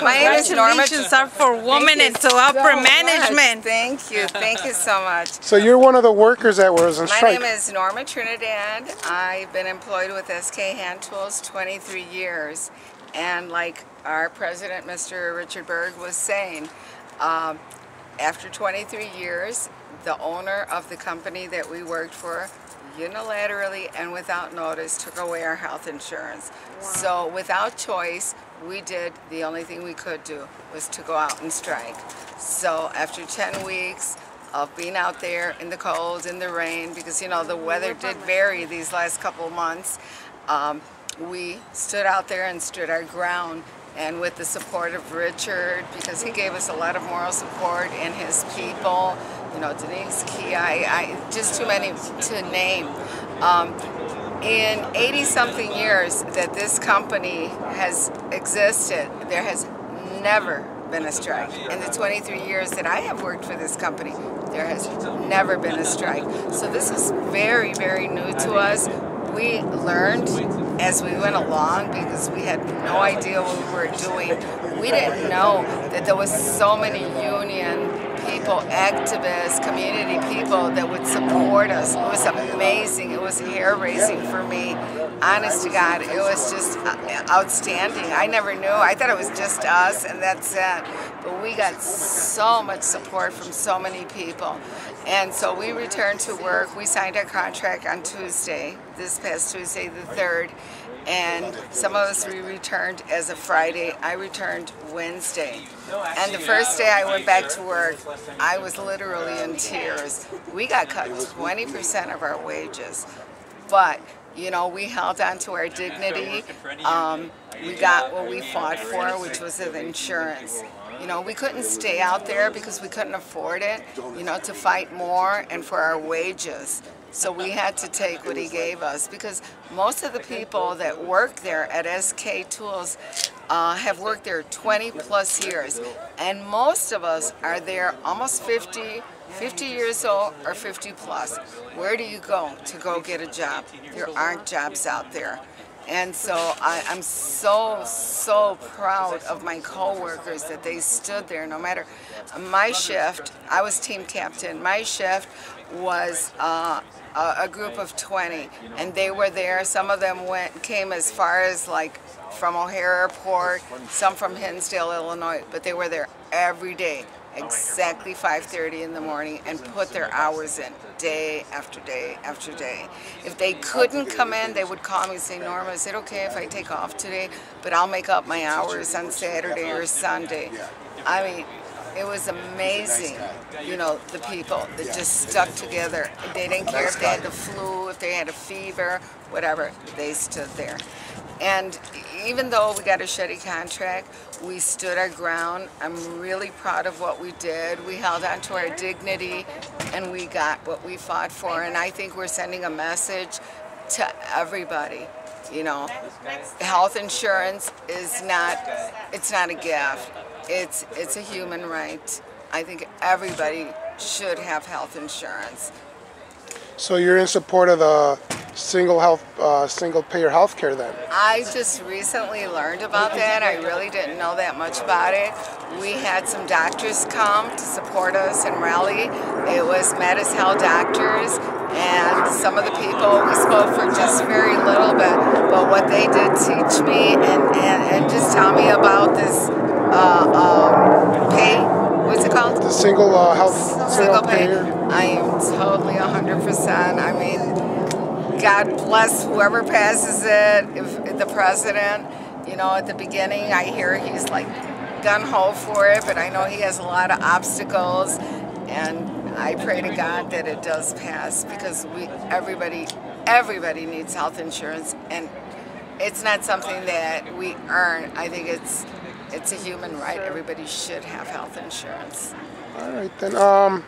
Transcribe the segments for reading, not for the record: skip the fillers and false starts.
My name is Norma. Congratulations are for women into upper management. Thank you so much. So you're one of the workers that was on strike. My name is Norma Trinidad. I've been employed with SK Hand Tools 23 years. And like our president, Mr. Richard Berg, was saying, after 23 years, the owner of the company that we worked for unilaterally and without notice took away our health insurance. Wow. So without choice, we did the only thing we could do was to go out and strike. So after 10 weeks of being out there in the cold, in the rain, because you know the weather did vary these last couple of months, we stood out there and stood our ground. And with the support of Richard, because he gave us a lot of moral support, and his people, you know, Denise, Kia, just too many to name. In 80-something years that this company has existed, there has never been a strike. In the 23 years that I have worked for this company, there has never been a strike. So this is very, very new to us. We learned as we went along because we had no idea what we were doing. We didn't know that there was so many union people, activists, community people that would support us. It was amazing. It was hair-raising for me. Honest to God, it was just outstanding. I never knew. I thought it was just us and that's it. But we got so much support from so many people. And so we returned to work. We signed our contract on Tuesday, this past Tuesday the 3rd. And some of us we returned as of Friday. I returned Wednesday. And the first day I went back to work, I was literally in tears. We got cut 20% of our wages. But, you know, we held on to our dignity. We got what we fought for, which was the insurance. You know, we couldn't stay out there because we couldn't afford it, you know, to fight more and for our wages. So we had to take what he gave us because most of the people that work there at SK Tools have worked there 20 plus years. And most of us are there almost 50 years old or 50 plus. Where do you go to go get a job? There aren't jobs out there. And so I'm so proud of my co-workers that they stood there no matter. My shift, I was team captain, my shift was a group of 20 and they were there. Some of them came as far as like from O'Hare Airport, some from Hinsdale, Illinois, but they were there every day. Exactly 5:30 in the morning and put their hours in day after day after day. If they couldn't come in, they would call me and say, Norma, is it okay if I take off today? But I'll make up my hours on Saturday or Sunday. I mean, it was amazing, you know, the people that just stuck together. They didn't care if they had the flu, if they had a fever, whatever, they stood there. And even though we got a shitty contract, we stood our ground. I'm really proud of what we did. We held on to our dignity and we got what we fought for. And I think we're sending a message to everybody. You know, health insurance is not a gift. It's a human right. I think everybody should have health insurance. So you're in support of the single payer health care then? I just recently learned about that. I really didn't know that much about it. We had some doctors come to support us and rally. It was Mad as Hell doctors and some of the people we spoke for just very little bit, but what they did teach me and just tell me about this pay, what's it called? The single pay. I am totally 100%. I mean, God bless whoever passes it, if the president, you know, at the beginning I hear he's like gung-ho for it, but I know he has a lot of obstacles, and I pray to God that it does pass because everybody needs health insurance, and it's not something that we earn. I think it's a human right. Everybody should have health insurance. All right then.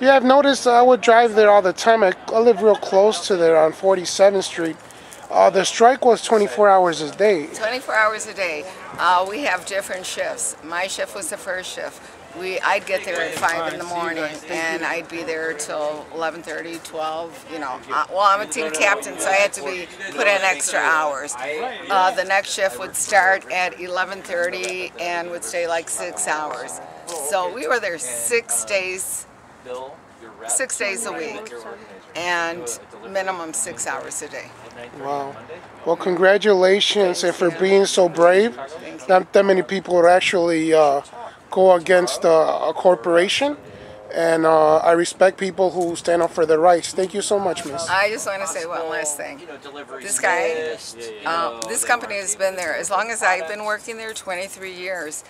Yeah, I've noticed I would drive there all the time. I live real close to there on 47th Street. The strike was 24 hours a day. 24 hours a day. We have different shifts. My shift was the first shift. I'd get there at 5 in the morning, and I'd be there till 11:30, 12. You know, well, I'm a team captain, so I had to put in extra hours. The next shift would start at 11:30 and would stay like 6 hours. So we were there 6 days. 6 days a week, and minimum 6 hours a day. Wow. Well, congratulations and for being so brave. Not that many people would actually go against a corporation, and I respect people who stand up for their rights. Thank you so much, Miss. I just want to say one last thing. This guy, this company has been there as long as I've been working there, 23 years.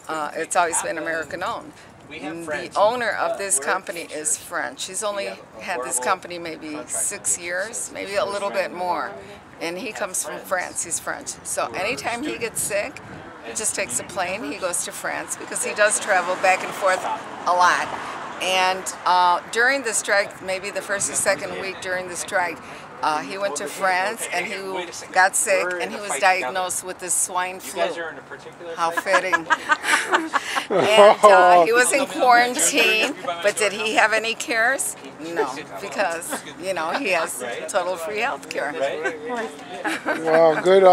It's always been American-owned. The owner of this company is French. He's only had this company maybe 6 years, maybe a little bit more. And he comes from France. He's French. So anytime he gets sick, he just takes a plane. He goes to France because he does travel back and forth a lot. And during the strike, maybe the first or second week during the strike, he went to France and he got sick and he was diagnosed with the swine flu. How fitting. And he was in quarantine, but did he have any cares? No, because, you know, he has total free health care. Wow, good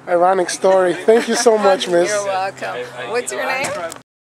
ironic story. Thank you so much, Miss. You're welcome. What's your name?